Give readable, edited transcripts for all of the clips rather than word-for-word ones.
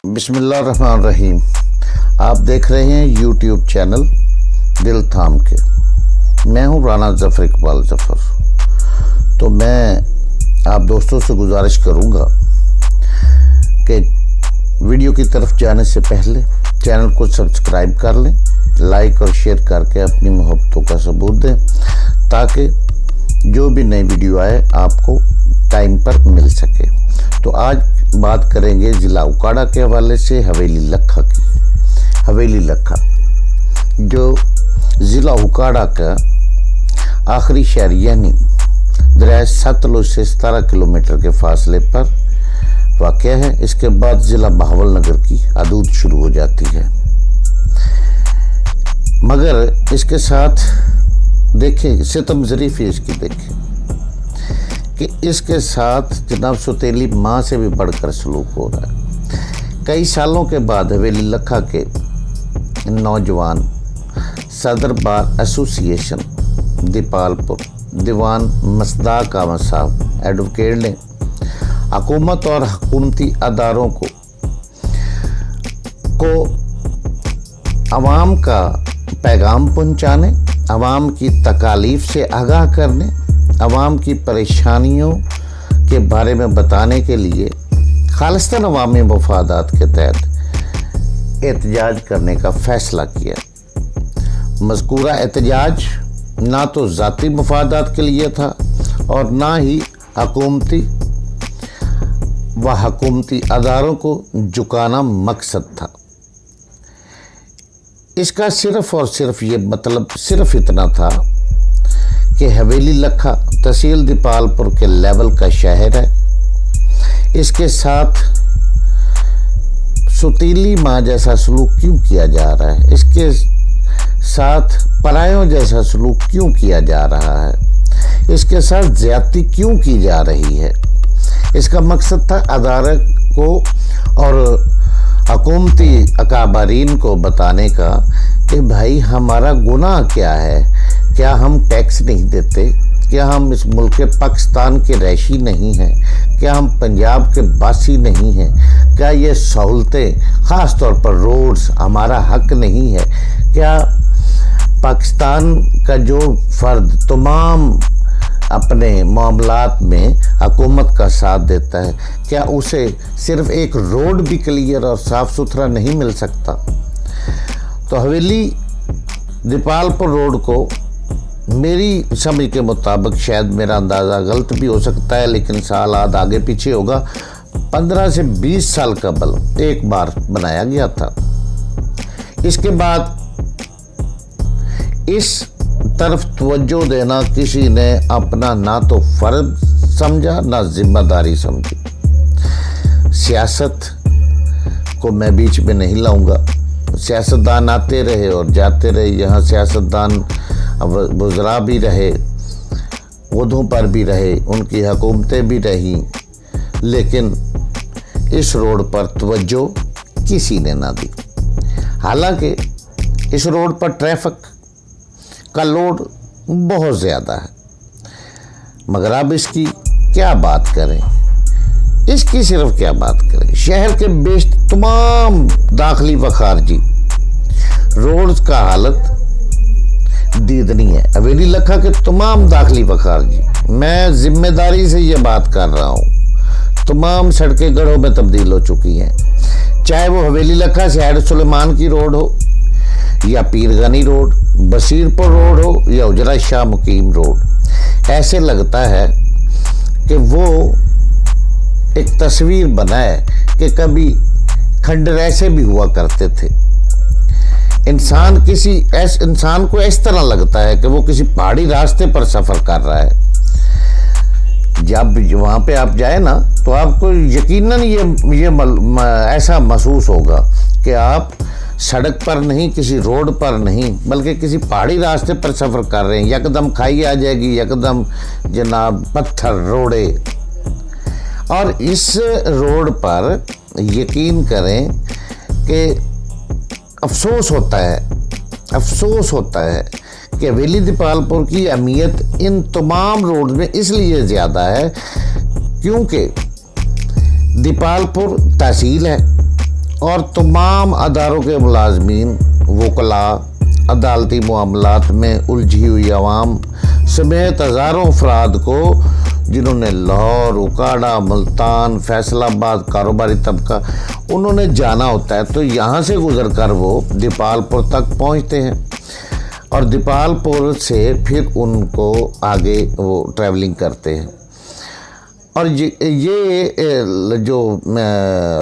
بسم اللہ الرحمن الرحیم۔ آپ دیکھ رہے ہیں یوٹیوب چینل دل تھام کے۔ میں ہوں رانا ظفر اقبال ظفر۔ تو میں آپ دوستوں سے گزارش کروں گا کہ ویڈیو کی طرف جانے سے پہلے چینل کو سبسکرائب کر لیں، لائک اور شیئر کر کے اپنی محبتوں کا ثبوت دیں تاکہ جو بھی نئی ویڈیو آئے آپ کو ٹائم پر مل سکے۔ تو آج بات کریں گے ضلع اکاڑا کے حوالے سے حویلی لکھا کی۔ حویلی لکھا جو ضلع اکاڑا کا آخری شہر یعنی دریائے ستلج سے 17 کلومیٹر کے فاصلے پر واقع ہے۔ اس کے بعد ضلع بہاول نگر کی حدود شروع ہو جاتی ہے، مگر اس کے ساتھ دیکھیں ستم ظریفی اس کی دیکھیں کہ اس کے ساتھ جناب سوتیلی ماں سے بھی بڑھ کر سلوک ہو رہا ہے۔ کئی سالوں کے بعد حویلی لکھا کے نوجوان صدر بار ایسوسی ایشن دیپال پور دیوان مصداق احمد صاحب ایڈوکیٹ نے حکومت اور حکومتی اداروں کو عوام کا پیغام پہنچانے، عوام کی تکالیف سے آگاہ کرنے، عوام کی پریشانیوں کے بارے میں بتانے کے لیے خالصتاً عوامی مفادات کے تحت احتجاج کرنے کا فیصلہ کیا۔ مذکورہ احتجاج نہ تو ذاتی مفادات کے لیے تھا اور نہ ہی حکومتی اداروں کو جھکانا مقصد تھا۔ اس کا صرف اور صرف یہ مطلب صرف اتنا تھا کہ حویلی لکھا تحصیل دیپال پور کے لیول کا شہر ہے، اس کے ساتھ سوتیلی ماں جیسا سلوک کیوں کیا جا رہا ہے، اس کے ساتھ پرایوں جیسا سلوک کیوں کیا جا رہا ہے، اس کے ساتھ زیادتی کیوں کی جا رہی ہے۔ اس کا مقصد تھا ادارے کو اور حکومتی اکابرین کو بتانے کا کہ بھائی ہمارا گناہ کیا ہے، کیا ہم ٹیکس نہیں دیتے، کیا ہم اس ملک پاکستان کے رہائشی نہیں ہیں، کیا ہم پنجاب کے باسی نہیں ہیں، کیا یہ سہولتیں خاص طور پر روڈز ہمارا حق نہیں ہے، کیا پاکستان کا جو فرد تمام اپنے معاملات میں حکومت کا ساتھ دیتا ہے، کیا اسے صرف ایک روڈ بھی کلیئر اور صاف ستھرا نہیں مل سکتا۔ تو حویلی دیپال پور روڈ کو میری سمجھ کے مطابق، شاید میرا اندازہ غلط بھی ہو سکتا ہے لیکن سالات آگے پیچھے ہوگا، 15 سے 20 سال قبل ایک بار بنایا گیا تھا۔ اس کے بعد اس طرف توجہ دینا کسی نے اپنا نہ تو فرض سمجھا نہ ذمہ داری سمجھی۔ سیاست کو میں بیچ میں نہیں لاؤں گا، سیاستدان آتے رہے اور جاتے رہے، یہاں سیاستدان وزراء بھی رہے، عہدوں پر بھی رہے، ان کی حکومتیں بھی رہیں، لیکن اس روڈ پر توجہ کسی نے نہ دی۔ حالانکہ اس روڈ پر ٹریفک کا لوڈ بہت زیادہ ہے، مگر اب اس کی کیا بات کریں، اس کی صرف کیا بات کریں۔ شہر کے بیشتر تمام داخلی و خارجی روڈز کا حالت دیدنی ہے۔ حویلی لکھا کے تمام داخلی و خارجی، میں ذمہ داری سے یہ بات کر رہا ہوں، تمام سڑکیں گڑھوں میں تبدیل ہو چکی ہیں، چاہے وہ حویلی لکھا سے ہیڈ سلیمان کی روڈ ہو یا پیر غنی روڈ، بصیر پور روڈ ہو یا اجرا شاہ مقیم روڈ۔ ایسے لگتا ہے کہ وہ ایک تصویر بنا ہے کہ کبھی کھنڈر ایسے بھی ہوا کرتے تھے۔ انسان کو اس طرح لگتا ہے کہ وہ کسی پہاڑی راستے پر سفر کر رہا ہے۔ جب وہاں پہ آپ جائیں نا تو آپ کو یقیناً یہ ایسا محسوس ہوگا کہ آپ سڑک پر نہیں، کسی روڈ پر نہیں، بلکہ کسی پہاڑی راستے پر سفر کر رہے ہیں۔ یکدم کھائی آ جائے گی، یکدم جناب پتھر روڑے، اور اس روڈ پر یقین کریں کہ افسوس ہوتا ہے کہ حویلی دیپال پور کی اہمیت ان تمام روڈ میں اس لیے زیادہ ہے کیونکہ دیپال پور تحصیل ہے اور تمام اداروں کے ملازمین، وکلاء، عدالتی معاملات میں الجھی ہوئی عوام سمیت ہزاروں افراد کو جنہوں نے لاہور، اکاڑا، ملتان، فیصل آباد کاروباری طبقہ انہوں نے جانا ہوتا ہے، تو یہاں سے گزر کر وہ دیپال پور تک پہنچتے ہیں اور دیپال پور سے پھر ان کو آگے وہ ٹریولنگ کرتے ہیں۔ اور یہ جو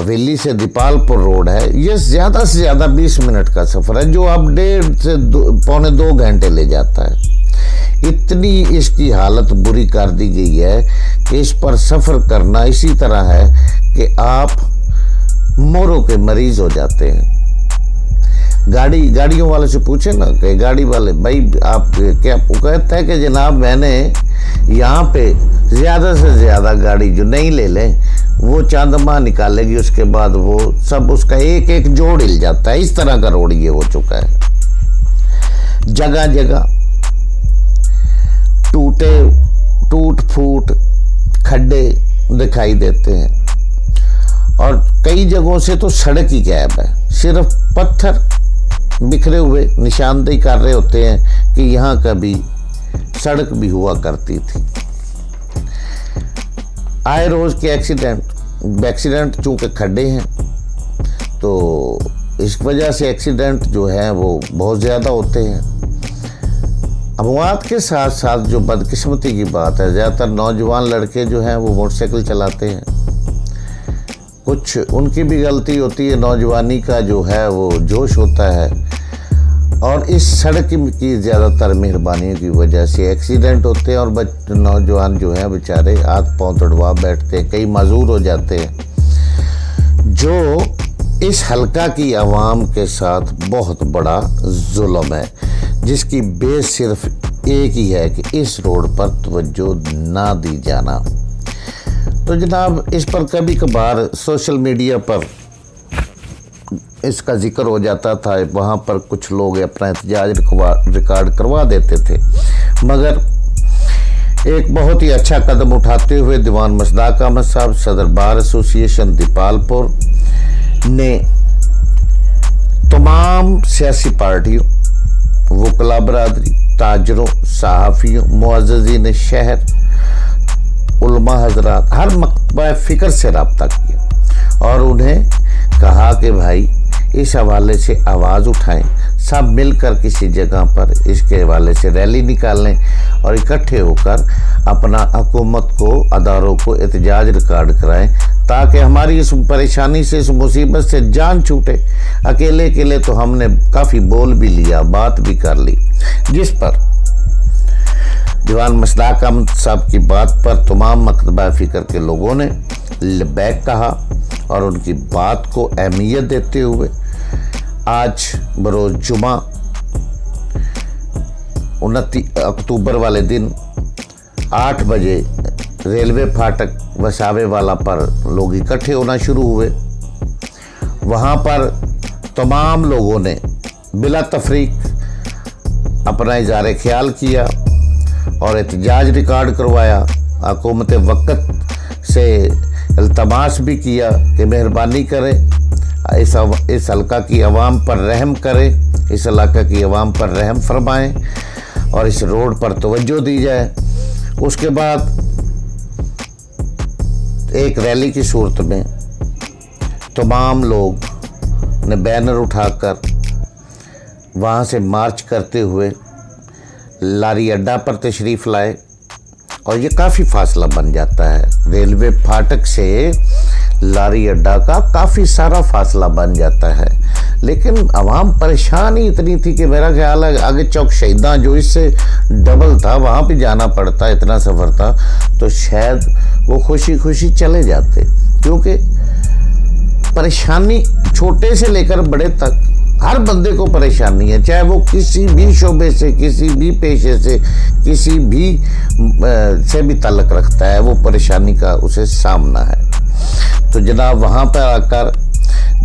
ویلی سے دیپال پور روڈ ہے، یہ زیادہ سے زیادہ 20 منٹ کا سفر ہے، جو اب 1.5 سے پونے 2 گھنٹے لے جاتا ہے۔ اتنی اس کی حالت بری کر دی گئی ہے کہ اس پر سفر کرنا اسی طرح ہے کہ آپ موروں کے مریض ہو جاتے ہیں۔ گاڑیوں والے سے پوچھیں نا کہ گاڑی والے بھائی آپ کیا، وہ کہتا ہے کہ جناب میں نے یہاں پہ زیادہ سے زیادہ گاڑی جو نہیں لے لیں وہ چاند ماہ نکالے گی، اس کے بعد وہ سب اس کا ایک ایک جوڑ ہل جاتا ہے۔ اس طرح کا روڈ یہ ہو چکا ہے، جگہ جگہ ٹوٹ پھوٹ کھڈے دکھائی دیتے ہیں، اور کئی جگہوں سے تو سڑک ہی غائب ہے، صرف پتھر بکھرے ہوئے نشاندہی کر رہے ہوتے ہیں کہ یہاں کبھی سڑک بھی ہوا کرتی تھی۔ آئے روز کے ایکسیڈنٹ چونکہ کھڈے ہیں تو اس وجہ سے ایکسیڈنٹ جو ہیں وہ بہت زیادہ ہوتے ہیں۔ اموات کے ساتھ ساتھ جو بدقسمتی کی بات ہے، زیادہ تر نوجوان لڑکے جو ہیں وہ موٹر سائیکل چلاتے ہیں، کچھ ان کی بھی غلطی ہوتی ہے، نوجوانی کا جو ہے وہ جوش ہوتا ہے، اور اس سڑک کی زیادہ تر مہربانیوں کی وجہ سے ایکسیڈنٹ ہوتے ہیں، اور نوجوان جو ہیں بیچارے ہاتھ پاؤں تڑوا بیٹھتے ہیں، کئی معذور ہو جاتے ہیں، جو اس حلقہ کی عوام کے ساتھ بہت بڑا ظلم ہے، جس کی بیس صرف ایک ہی ہے کہ اس روڈ پر توجہ نہ دی جانا۔ تو جناب اس پر کبھی کبھار سوشل میڈیا پر اس کا ذکر ہو جاتا تھا، وہاں پر کچھ لوگ اپنا احتجاج ریکارڈ کروا دیتے تھے، مگر ایک بہت ہی اچھا قدم اٹھاتے ہوئے دیوان مصداق احمد صاحب، صدر بار ایسوسی ایشن دیپال پور نے تمام سیاسی پارٹیوں، وکلاء برادری، تاجروں، صحافیوں، معززین شہر، علماء حضرات، ہر مکتبہ فکر سے رابطہ کیا اور انہیں کہا کہ بھائی اس حوالے سے آواز اٹھائیں، سب مل کر کسی جگہ پر اس کے حوالے سے ریلی نکالیں اور اکٹھے ہو کر اپنا حکومت کو، اداروں کو احتجاج ریکارڈ کرائیں، تاکہ ہماری اس پریشانی سے، اس مصیبت سے جان چھوٹے۔ اکیلے تو ہم نے کافی بول بھی لیا، بات بھی کر لی، جس پر دیوان مصداق احمد صاحب کی بات پر تمام مکتبہ فکر کے لوگوں نے لبیک کہا، اور ان کی بات کو اہمیت دیتے ہوئے آج بروز جمعہ 29 اکتوبر والے دن 8 بجے ریلوے پھاٹک وساوے والا پر لوگ اکٹھے ہونا شروع ہوئے۔ وہاں پر تمام لوگوں نے بلا تفریق اپنا اظہار خیال کیا اور احتجاج ریکارڈ کروایا، حکومت وقت سے التماس بھی کیا کہ مہربانی کرے، اس حلقہ کی عوام پر رحم کرے، اس علاقہ کی عوام پر رحم فرمائیں اور اس روڈ پر توجہ دی جائے۔ اس کے بعد ایک ریلی کی صورت میں تمام لوگ نے بینر اٹھا کر وہاں سے مارچ کرتے ہوئے لاری اڈا پر تشریف لائے، اور یہ کافی فاصلہ بن جاتا ہے، ریلوے پھاٹک سے لاری اڈا کا کافی سارا فاصلہ بن جاتا ہے، لیکن عوام پریشانی اتنی تھی کہ میرا خیال ہے آگے چوک شہیداں جو اس سے ڈبل تھا، وہاں پہ جانا پڑتا، اتنا سفر تھا، تو شاید وہ خوشی چلے جاتے، کیونکہ پریشانی چھوٹے سے لے کر بڑے تک ہر بندے کو پریشانی ہے، چاہے وہ کسی بھی شعبے سے، کسی بھی پیشے سے، کسی بھی سے بھی تعلق رکھتا ہے، وہ پریشانی کا اسے سامنا ہے۔ تو جناب وہاں پر آ کر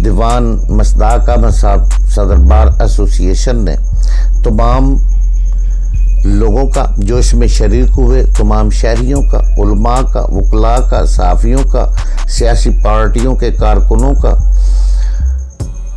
دیوان مصداق احمد صاحب، صدر بار ایسوسی ایشن نے تمام لوگوں کا جو اس میں شریک ہوئے، تمام شہریوں کا، علماء کا، وکلاء کا، صحافیوں کا، سیاسی پارٹیوں کے کارکنوں کا